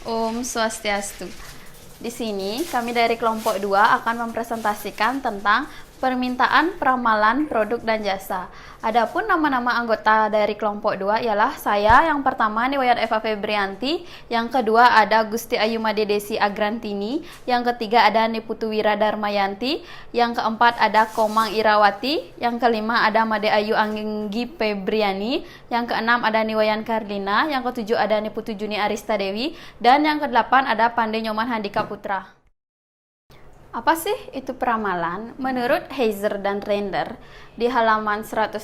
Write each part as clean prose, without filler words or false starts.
Om Swastiastu. Di sini kami dari kelompok 2 akan mempresentasikan tentang permintaan peramalan produk dan jasa. Adapun nama-nama anggota dari kelompok 2 ialah saya yang pertama Niwayan Eva Febrianti, yang kedua ada Gusti Ayu Madedesi Agrantini, yang ketiga ada Niputu Wira Darmayanti, yang keempat ada Komang Irawati, yang kelima ada Made Ayu Anggi Febriani, yang keenam ada Niwayan Karlina, yang ketujuh ada Niputu Juni Arista Dewi, dan yang kedelapan ada Pandey Nyoman Handika Putra. Apa sih itu peramalan? Menurut Heiser dan Render di halaman 162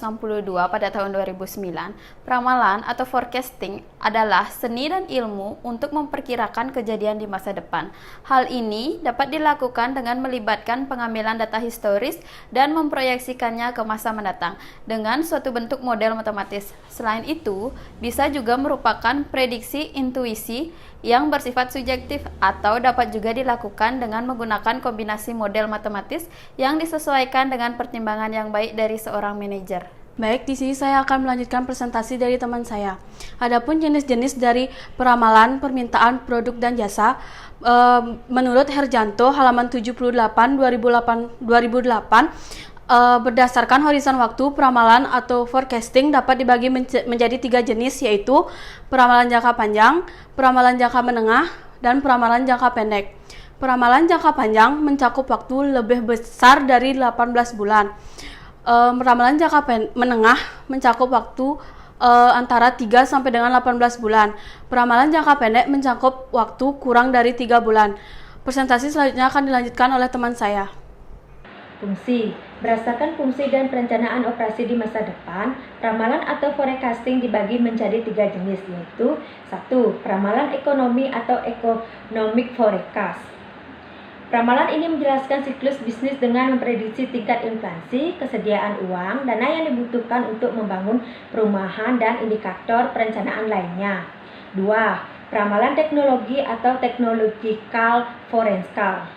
pada tahun 2009, peramalan atau forecasting adalah seni dan ilmu untuk memperkirakan kejadian di masa depan. Hal ini dapat dilakukan dengan melibatkan pengambilan data historis dan memproyeksikannya ke masa mendatang dengan suatu bentuk model matematis. Selain itu, bisa juga merupakan prediksi intuisi yang bersifat subjektif atau dapat juga dilakukan dengan menggunakan kombinasi model matematis yang disesuaikan dengan pertimbangan yang baik dari seorang manajer. Baik, di sini saya akan melanjutkan presentasi dari teman saya. Adapun jenis-jenis dari peramalan permintaan produk dan jasa, menurut Herjanto halaman 78 2008 berdasarkan horizon waktu, peramalan atau forecasting dapat dibagi menjadi 3 jenis, yaitu peramalan jangka panjang, peramalan jangka menengah, dan peramalan jangka pendek. Peramalan jangka panjang mencakup waktu lebih besar dari 18 bulan. Peramalan jangka menengah mencakup waktu antara 3 sampai dengan 18 bulan. Peramalan jangka pendek mencakup waktu kurang dari 3 bulan. Presentasi selanjutnya akan dilanjutkan oleh teman saya. Fungsi. Berdasarkan fungsi dan perencanaan operasi di masa depan, peramalan atau forecasting dibagi menjadi 3 jenis, yaitu 1. Peramalan ekonomi atau economic forecast. Peramalan ini menjelaskan siklus bisnis dengan memprediksi tingkat inflasi, kesediaan uang, dana yang dibutuhkan untuk membangun perumahan, dan indikator perencanaan lainnya. 2. Peramalan teknologi atau technological forecast.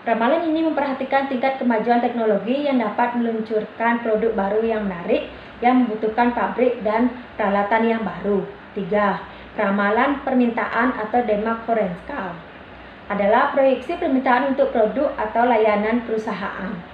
Ramalan ini memperhatikan tingkat kemajuan teknologi yang dapat meluncurkan produk baru yang menarik yang membutuhkan pabrik dan peralatan yang baru. 3. Ramalan permintaan atau demand forecast adalah proyeksi permintaan untuk produk atau layanan perusahaan.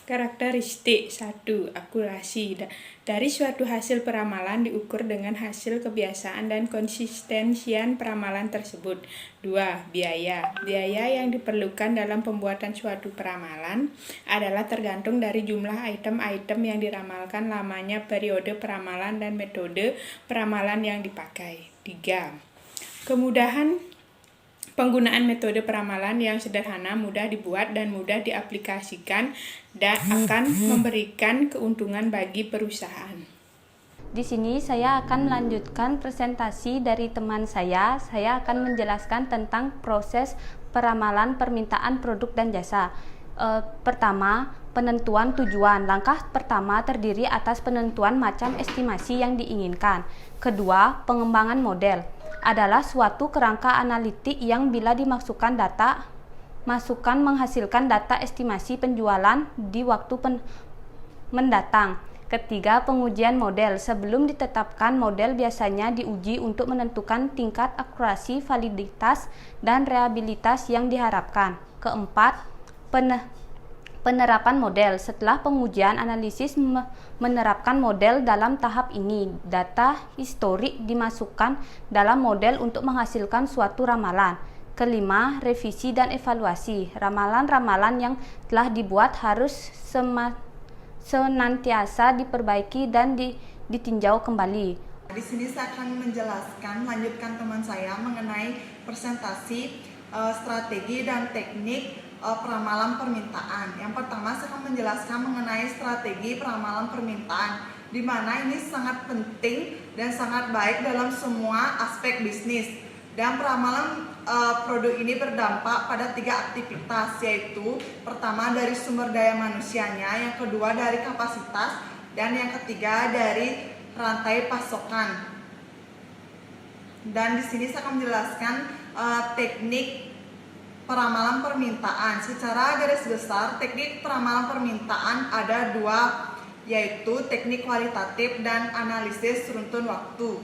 Karakteristik 1. Akurasi. Dari suatu hasil peramalan diukur dengan hasil kebiasaan dan konsistensian peramalan tersebut. 2. Biaya. Biaya yang diperlukan dalam pembuatan suatu peramalan adalah tergantung dari jumlah item-item yang diramalkan, lamanya periode peramalan, dan metode peramalan yang dipakai. 3. Kemudahan penggunaan metode peramalan yang sederhana, mudah dibuat, dan mudah diaplikasikan dan akan memberikan keuntungan bagi perusahaan. Di sini saya akan melanjutkan presentasi dari teman saya. Saya akan menjelaskan tentang proses peramalan permintaan produk dan jasa. Pertama, penentuan tujuan. Langkah pertama terdiri atas penentuan macam estimasi yang diinginkan. Kedua, pengembangan model adalah suatu kerangka analitik yang bila dimasukkan data menghasilkan data estimasi penjualan di waktu mendatang. Ketiga, pengujian model. Sebelum ditetapkan model biasanya diuji untuk menentukan tingkat akurasi, validitas, dan reliabilitas yang diharapkan. Keempat, penerapan model. Setelah pengujian, analisis menerapkan model. Dalam tahap ini, data historik dimasukkan dalam model untuk menghasilkan suatu ramalan. Kelima, revisi dan evaluasi. Ramalan-ramalan yang telah dibuat harus senantiasa diperbaiki dan ditinjau kembali. Di sini saya akan melanjutkan teman saya mengenai presentasi strategi dan teknik peramalan permintaan. Yang pertama, saya akan menjelaskan mengenai strategi peramalan permintaan, di mana ini sangat penting dan sangat baik dalam semua aspek bisnis. Dan peramalan produk ini berdampak pada 3 aktivitas, yaitu pertama dari sumber daya manusianya, yang kedua dari kapasitas, dan yang ketiga dari rantai pasokan. Dan di sini saya akan menjelaskan teknik peramalan permintaan. Secara garis besar, teknik peramalan permintaan ada 2, yaitu teknik kualitatif dan analisis runtun waktu.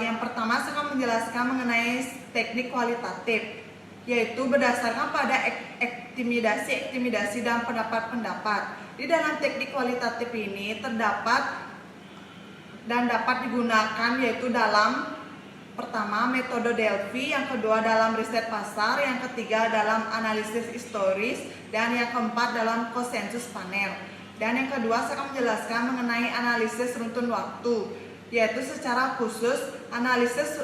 Yang pertama saya akan menjelaskan mengenai teknik kualitatif, yaitu berdasarkan pada intimidasi dan pendapat-pendapat. Di dalam teknik kualitatif ini terdapat dan dapat digunakan yaitu dalam pertama metode Delphi, yang kedua dalam riset pasar, yang ketiga dalam analisis historis, dan yang keempat dalam konsensus panel. Dan yang kedua saya akan menjelaskan mengenai analisis runtun waktu, yaitu secara khusus analisis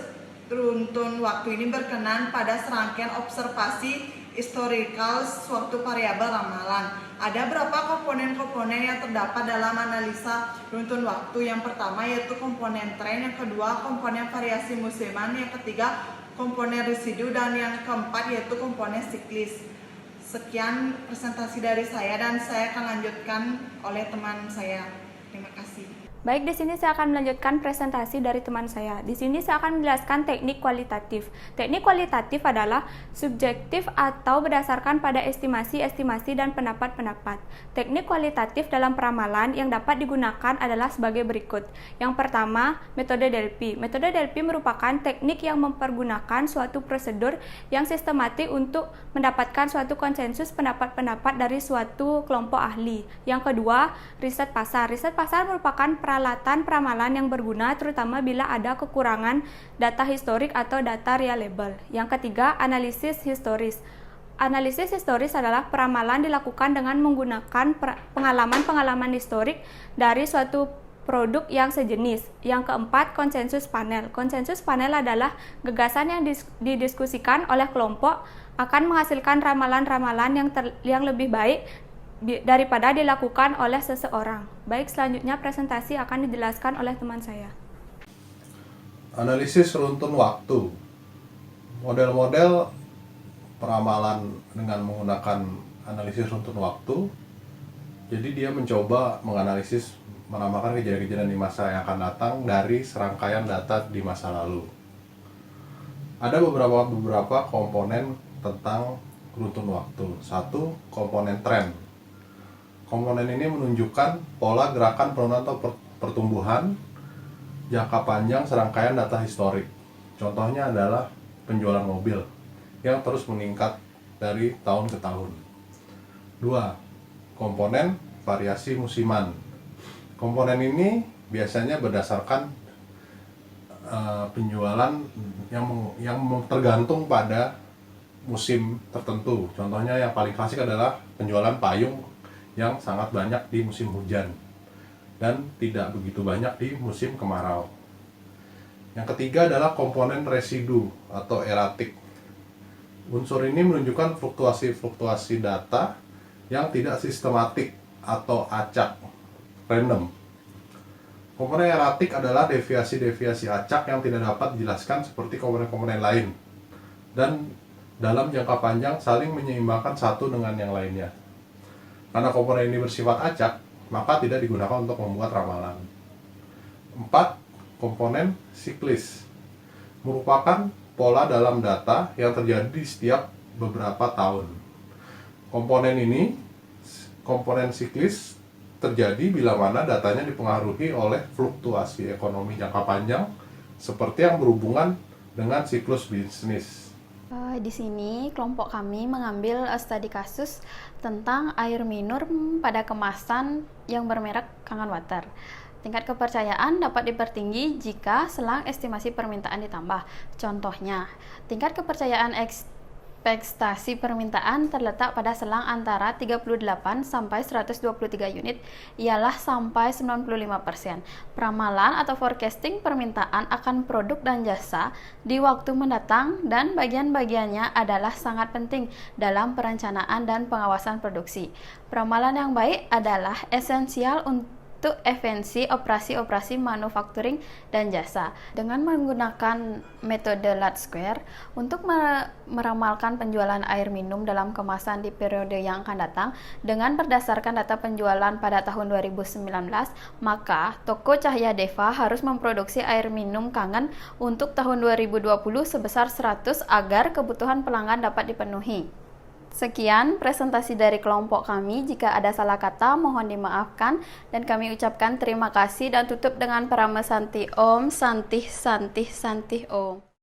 runtun waktu ini berkenan pada serangkaian observasi historical suatu variabel ramalan. Ada berapa komponen-komponen yang terdapat dalam analisa runtun waktu. Yang pertama yaitu komponen tren, yang kedua komponen variasi musiman, yang ketiga komponen residu, dan yang keempat yaitu komponen siklis. Sekian presentasi dari saya dan saya akan lanjutkan oleh teman saya. Terima kasih. Baik, di sini saya akan melanjutkan presentasi dari teman saya. Di sini saya akan menjelaskan teknik kualitatif. Teknik kualitatif adalah subjektif atau berdasarkan pada estimasi dan pendapat-pendapat. Teknik kualitatif dalam peramalan yang dapat digunakan adalah sebagai berikut. Yang pertama, metode Delphi. Metode Delphi merupakan teknik yang mempergunakan suatu prosedur yang sistematik untuk mendapatkan suatu konsensus pendapat-pendapat dari suatu kelompok ahli. Yang kedua, riset pasar. Riset pasar merupakan peralatan peramalan yang berguna terutama bila ada kekurangan data historik atau data reliable. Yang ketiga, analisis historis. Analisis historis adalah peramalan dilakukan dengan menggunakan pengalaman-pengalaman historik dari suatu produk yang sejenis. Yang keempat, konsensus panel. Konsensus panel adalah gagasan yang didiskusikan oleh kelompok akan menghasilkan ramalan-ramalan yang lebih baik daripada dilakukan oleh seseorang. Baik, selanjutnya presentasi akan dijelaskan oleh teman saya. Analisis runtun waktu. Model-model peramalan dengan menggunakan analisis runtun waktu. Jadi dia mencoba menganalisis, meramalkan kejadian-kejadian di masa yang akan datang dari serangkaian data di masa lalu. Ada beberapa komponen tentang runtun waktu. Satu, komponen tren. Komponen ini menunjukkan pola gerakan penurunan atau pertumbuhan jangka panjang serangkaian data historik. Contohnya adalah penjualan mobil yang terus meningkat dari tahun ke tahun. 2. Komponen variasi musiman. Komponen ini biasanya berdasarkan penjualan yang tergantung pada musim tertentu. Contohnya yang paling klasik adalah penjualan payung yang sangat banyak di musim hujan dan tidak begitu banyak di musim kemarau. Yang ketiga adalah komponen residu atau eratik. Unsur ini menunjukkan fluktuasi data yang tidak sistematik atau acak, random. Komponen eratik adalah deviasi-deviasi acak yang tidak dapat dijelaskan seperti komponen-komponen lain dan dalam jangka panjang saling menyeimbangkan satu dengan yang lainnya. Karena komponen ini bersifat acak, maka tidak digunakan untuk membuat ramalan. 4. Komponen siklis. Merupakan pola dalam data yang terjadi setiap beberapa tahun. Komponen siklis terjadi bila mana datanya dipengaruhi oleh fluktuasi ekonomi jangka panjang seperti yang berhubungan dengan siklus bisnis. Di sini kelompok kami mengambil studi kasus tentang air minum pada kemasan yang bermerek Kangen Water. Tingkat kepercayaan dapat dipertinggi jika selang estimasi permintaan ditambah. Contohnya, tingkat kepercayaan ekspektasi permintaan terletak pada selang antara 38 sampai 123 unit ialah sampai 95%. Peramalan atau forecasting permintaan akan produk dan jasa di waktu mendatang dan bagian-bagiannya adalah sangat penting dalam perencanaan dan pengawasan produksi. Peramalan yang baik adalah esensial untuk efisiensi operasi-operasi manufacturing dan jasa. Dengan menggunakan metode Lat Square untuk meramalkan penjualan air minum dalam kemasan di periode yang akan datang dengan berdasarkan data penjualan pada tahun 2019, maka toko Cahya Deva harus memproduksi air minum Kangen untuk tahun 2020 sebesar 100 agar kebutuhan pelanggan dapat dipenuhi. Sekian presentasi dari kelompok kami. Jika ada salah kata, mohon dimaafkan. Dan kami ucapkan terima kasih dan tutup dengan Parama Santi Om, Santih, Santih, Santih Om.